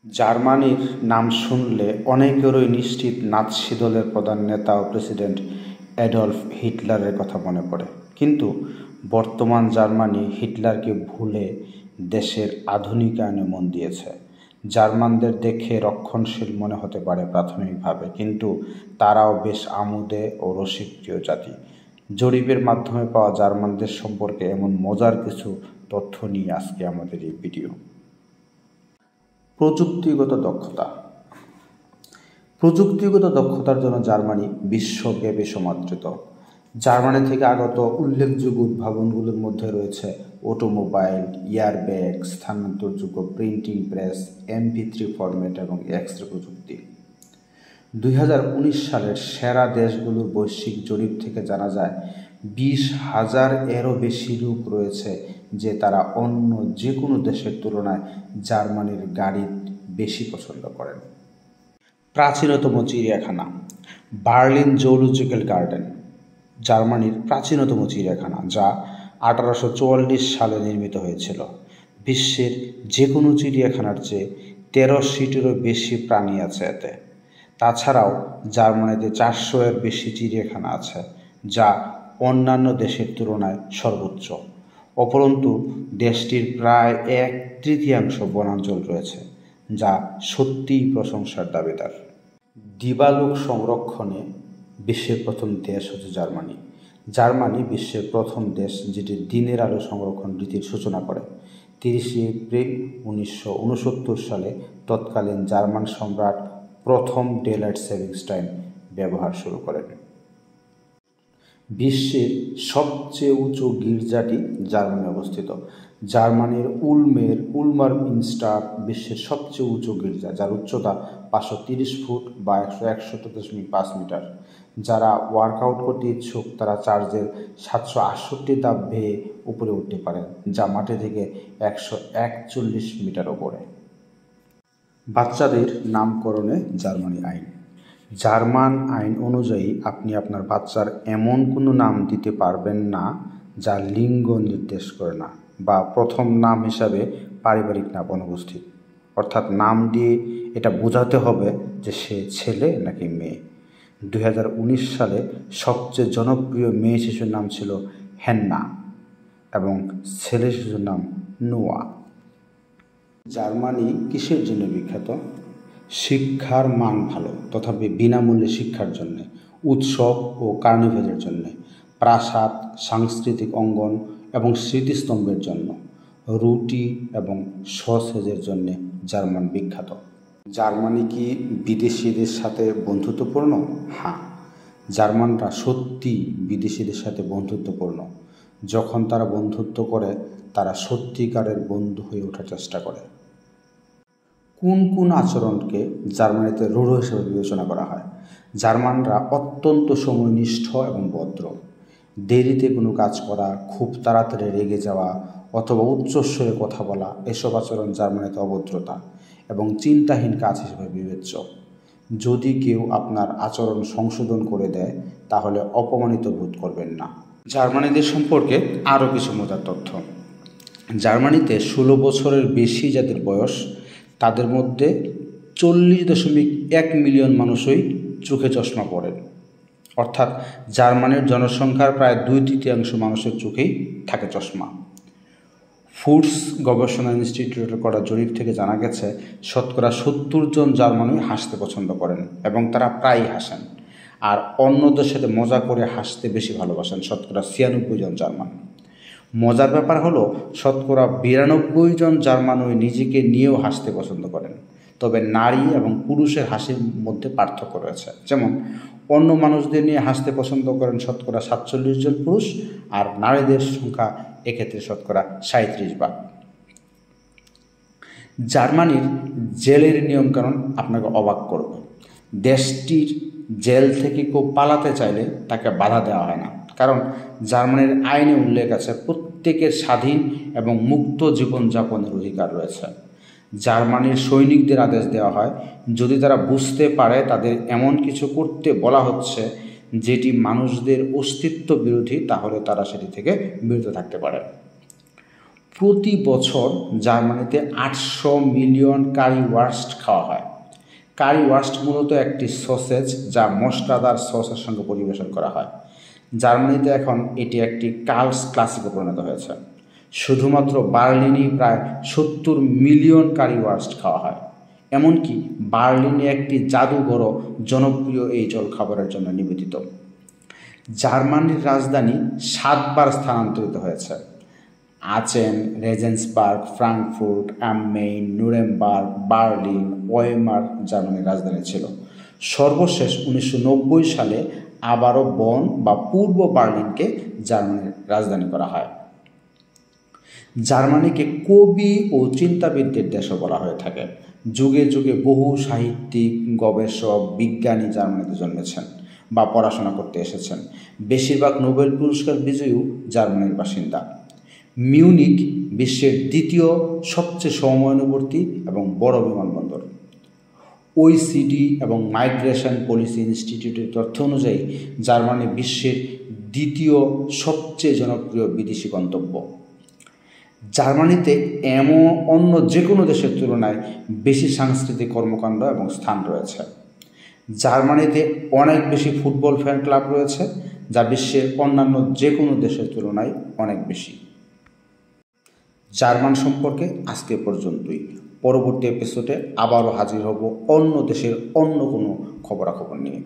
জার্মানির নাম শুনলে অনেকেরই নিশ্চিত নাৎসি দলের প্রধান নেতা ও প্রেসিডেন্ট অ্যাডলফ হিটলারের কথা মনে পড়ে। কিন্তু বর্তমান জার্মানি হিটলারকে ভুলে দেশের আধুনিকায়নে মন দিয়েছে। জার্মানদের দেখে রক্ষণশীল মনে হতে পারে প্রাথমিকভাবে, কিন্তু তারাও বেশ আমোদে ও রসিকপ্রিয় জাতি। জরিপের মাধ্যমে পাওয়া জার্মানদের সম্পর্কে এমন মজার কিছু তথ্য নিয়ে আজকে আমাদের এই ভিডিও। প্রযুক্তিগত দক্ষতার জন্য জার্মানি বিশ্বব্যাপী সমাদৃত। জার্মানি থেকে আগত উল্লেখযোগ্য উদ্ভাবনগুলোর মধ্যে রয়েছে অটোমোবাইল, এয়ারব্যাগ, স্থানান্তরযোগ্য প্রিন্টিং প্রেস, MP3 ফরম্যাট এবং এক্স-রে প্রযুক্তি। 2019 সালের সেরা দেশগুলোর বৈশ্বিক জরিপ থেকে জানা যায় 20,000-এরও বেশি লোক রয়েছে যে তারা অন্য যে কোনো দেশের তুলনায় জার্মানির গাড়ি বেশি পছন্দ করেন। প্রাচীনতম চিড়িয়াখানা বার্লিন জুলজিক্যাল গার্ডেন জার্মানির প্রাচীনতম চিড়িয়াখানা, যা 1844 সালে নির্মিত হয়েছিল। বিশ্বের যে কোনো চিড়িয়াখানার চেয়ে 1300-টিরও বেশি প্রাণী আছে এতে। তাছাড়াও জার্মানিতে 400-এর বেশি চিড়িয়াখানা আছে, যা অন্যান্য দেশের তুলনায় সর্বোচ্চ। অপরন্তু দেশটির প্রায় 1/3 বনাঞ্চল রয়েছে, যা সত্যিই প্রশংসার দাবিদার। দিবালোক সংরক্ষণে বিশ্বের প্রথম দেশ হচ্ছে জার্মানি। জার্মানি বিশ্বের প্রথম দেশ যেটি দিনের আলো সংরক্ষণ রীতির সূচনা করে। 30 এপ্রিল 1969 সালে তৎকালীন জার্মান সম্রাট প্রথম ডেলাইট সেভিংস টাইম ব্যবহার শুরু করেন। বিশ্বের সবচেয়ে উঁচু গির্জাটি জার্মানি অবস্থিত। জার্মানির উলমার মিনস্টার বিশ্বের সবচেয়ে উঁচু গির্জা, যার উচ্চতা 530 ফুট বা 161.5 মিটার। যারা ওয়ার্কআউট করতে ইচ্ছুক তারা চার্চের 768 ধাপ বেয়ে উপরে উঠতে পারেন, যা মাটি থেকে 141 মিটার উপরে। বাচ্চাদের নামকরণে জার্মানি আইন। জার্মান আইন অনুযায়ী আপনি আপনার বাচ্চার এমন কোনো নাম দিতে পারবেন না যা লিঙ্গ নির্দেশ করে না বা প্রথম নাম হিসাবে পারিবারিক নাম অনুপস্থিত। অর্থাৎ নাম দিয়ে এটা বোঝাতে হবে যে সে ছেলে নাকি মেয়ে। 2019 সালে সবচেয়ে জনপ্রিয় মেয়ে শিশুর নাম ছিল হেন্না এবং ছেলে শিশুর নাম নোয়া। জার্মানি কিসের জন্য বিখ্যাত? শিক্ষার মান ভালো, তথাপি বিনামূল্যে শিক্ষার জন্য, উৎসব ও কার্নিভেলের জন্য, প্রাসাদ, সাংস্কৃতিক অঙ্গন এবং স্মৃতিস্তম্ভের জন্য, রুটি এবং সসেজের জন্য জার্মান বিখ্যাত। জার্মানি কি বিদেশিদের সাথে বন্ধুত্বপূর্ণ? হ্যাঁ, জার্মানরা সত্যি বিদেশিদের সাথে বন্ধুত্বপূর্ণ। যখন তারা বন্ধুত্ব করে তারা সত্যিকারের বন্ধু হয়ে ওঠার চেষ্টা করে। কোন কোন আচরণকে জার্মানিতে রূঢ় হিসেবে বিবেচনা করা হয়? জার্মানরা অত্যন্ত সময়নিষ্ঠ এবং ভদ্র। দেরিতে কোনো কাজ করা, খুব তাড়াতাড়ি রেগে যাওয়া অথবা উচ্চস্বরে কথা বলা, এসব আচরণ জার্মানিতে অভদ্রতা এবং চিন্তাহীন কাজ হিসেবে বিবেচ্য। যদি কেউ আপনার আচরণ সংশোধন করে দেয় তাহলে অপমানিত বোধ করবেন না। জার্মানিদের সম্পর্কে আরও কিছু মজার তথ্য। জার্মানিতে 16 বছরের বেশি যাদের বয়স তাদের মধ্যে 40.1 মিলিয়ন মানুষই চোখে চশমা পরেন। অর্থাৎ জার্মানির জনসংখ্যার প্রায় 2/3 মানুষের চোখেই থাকে চশমা। ফুডস গবেষণা ইনস্টিটিউটের করা জরিপ থেকে জানা গেছে 70% জন জার্মানই হাসতে পছন্দ করেন এবং তারা প্রায়ই হাসেন। আর অন্যদের সাথে মজা করে হাসতে বেশি ভালোবাসেন 96% জন জার্মান। মজার ব্যাপার হলো 92% জন জার্মানই নিজেকে নিয়েও হাসতে পছন্দ করেন। তবে নারী এবং পুরুষের হাসির মধ্যে পার্থক্য রয়েছে। যেমন অন্য মানুষদের নিয়ে হাসতে পছন্দ করেন 47% জন পুরুষ, আর নারীদের সংখ্যা এক্ষেত্রে 37%। জার্মানির জেলের নিয়মকানুন আপনাকে অবাক করবে। দেশটির জেল থেকে কেউ পালাতে চাইলে তাকে বাধা দেওয়া হয় না, কারণ জার্মানির আইনে উল্লেখ আছে প্রত্যেকের স্বাধীন এবং মুক্ত জীবনযাপনের অধিকার রয়েছে। জার্মানির সৈনিকদের আদেশ দেওয়া হয় যদি তারা বুঝতে পারে তাদের এমন কিছু করতে বলা হচ্ছে যেটি মানুষদের অস্তিত্ব বিরোধী, তাহলে তারা সেটি থেকে বিরত থাকতে পারে। প্রতি বছর জার্মানিতে 800 মিলিয়ন কারিওয়ার্স্ট খাওয়া হয়। কারিওয়ার্স্ট মূলত একটি সসেজ যা মশলাদার সসের সঙ্গে পরিবেশন করা হয়। জার্মানিতে এখন এটি একটি কাল্ট ক্লাসিকে পরিণত হয়েছে। শুধুমাত্র বার্লিনেই প্রায় 70 মিলিয়ন কারিওয়ার্স্ট খাওয়া হয়। এমনকি বার্লিনে একটি জাদুঘরও জনপ্রিয় এই জলখাবারের জন্য নিবেদিত। জার্মানির রাজধানী 7বার স্থানান্তরিত হয়েছে। আচেন, রেজেন্সবার্গ, ফ্রাঙ্কফুর্ট, মেইন, নুরেমবার্গ, বার্লিন, ওয়েমার জার্মানির রাজধানী ছিল। সর্বশেষ 1990 সালে আবারও বন বা পূর্ব বার্লিনকে জার্মানির রাজধানী করা হয়। জার্মানিকে কবি ও চিন্তাবিদদের দেশও বলা হয়ে থাকে। যুগে যুগে বহু সাহিত্যিক, গবেষক, বিজ্ঞানী জার্মানিতে জন্মেছেন বা পড়াশোনা করতে এসেছেন। বেশিরভাগ নোবেল পুরস্কার বিজয়ীও জার্মানির বাসিন্দা। মিউনিক বিশ্বের দ্বিতীয় সবচেয়ে সময়ানুবর্তী এবং বড় বিমানবন্দর। OECD এবং মাইগ্রেশন পলিসি ইনস্টিটিউটের তথ্য অনুযায়ী জার্মানি বিশ্বের দ্বিতীয় সবচেয়ে জনপ্রিয় বিদেশি গন্তব্য। জার্মানিতে অন্য যে কোনো দেশের তুলনায় বেশি সাংস্কৃতিক কর্মকাণ্ড এবং স্থান রয়েছে। জার্মানিতে অনেক বেশি ফুটবল ফ্যান ক্লাব রয়েছে, যা বিশ্বের অন্যান্য যে কোনো দেশের তুলনায় অনেক বেশি। জার্মান সম্পর্কে আজকে পর্যন্তই। পরবর্তী এপিসোডে আবারও হাজির হব অন্য দেশের অন্য কোনো খবরাখবর নিয়ে।